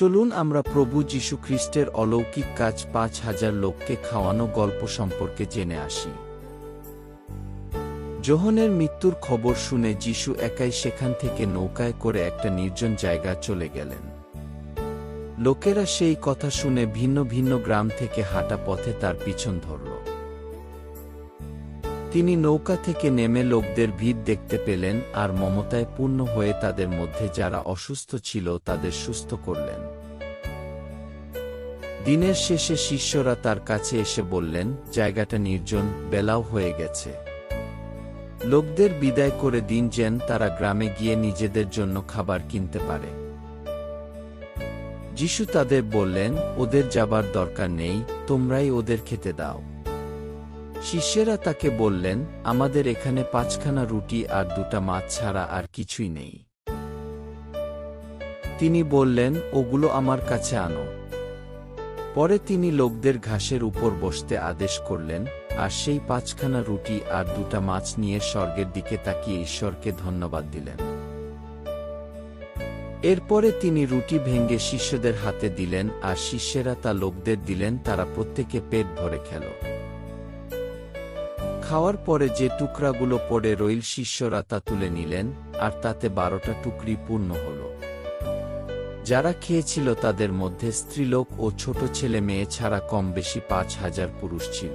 চলুন আমরা প্রভু যীশু খ্রিস্টের অলৌকিক কাজ ৫,০০০ লোককে খাওয়ানো গল্প সম্পর্কে জেনে আসি। যোহনের মৃত্যুর খবর শুনে যীশু একাই সেখান থেকে নৌকায় করে একটা নির্জন জায়গা চলে গেলেন। লোকেরা সেই কথা শুনে ভিন্ন ভিন্ন গ্রাম থেকে হাঁটা পথে তার পিছন ধরল। তিনি নৌকা থেকে নেমে লোকদের ভিড় দেখতে পেলেন আর মমতায় পূর্ণ হয়ে তাদের মধ্যে যারা অসুস্থ ছিল তাদের সুস্থ করলেন। দিনের শেষে শিষ্যরা তার কাছে এসে বললেন, জায়গাটা নির্জন, বেলাও হয়ে গেছে। লোকদের বিদায় করে দিন যেন তারা গ্রামে গিয়ে নিজেদের জন্য খাবার কিনতে পারে। যিশু তাদের বললেন, ওদের যাবার দরকার নেই, তোমরাই ওদের খেতে দাও। শিষ্যেরা তাকে বললেন, আমাদের এখানে ৫খানা রুটি আর ২টা মাছ ছাড়া আর কিছুই নেই। তিনি বললেন, ওগুলো আমার কাছে আনো। পরে তিনি লোকদের ঘাসের উপর বসতে আদেশ করলেন, আর সেই ৫খানা রুটি আর ২টা মাছ নিয়ে স্বর্গের দিকে তাকিয়ে ঈশ্বরকে ধন্যবাদ দিলেন। এরপরে তিনি রুটি ভেঙে শিষ্যদের হাতে দিলেন আর শিষ্যেরা তা লোকদের দিলেন, তারা প্রত্যেকে পেট ভরে খেল। খাওয়ার পরে যে টুকরাগুলো পড়ে রইল শিষ্যরা তা তুলে নিলেন, আর তাতে ১২টা টুকরি পূর্ণ হল। যারা খেয়েছিল তাদের মধ্যে স্ত্রীলোক ও ছোট ছেলে মেয়ে ছাড়া কম বেশি ৫,০০০ পুরুষ ছিল।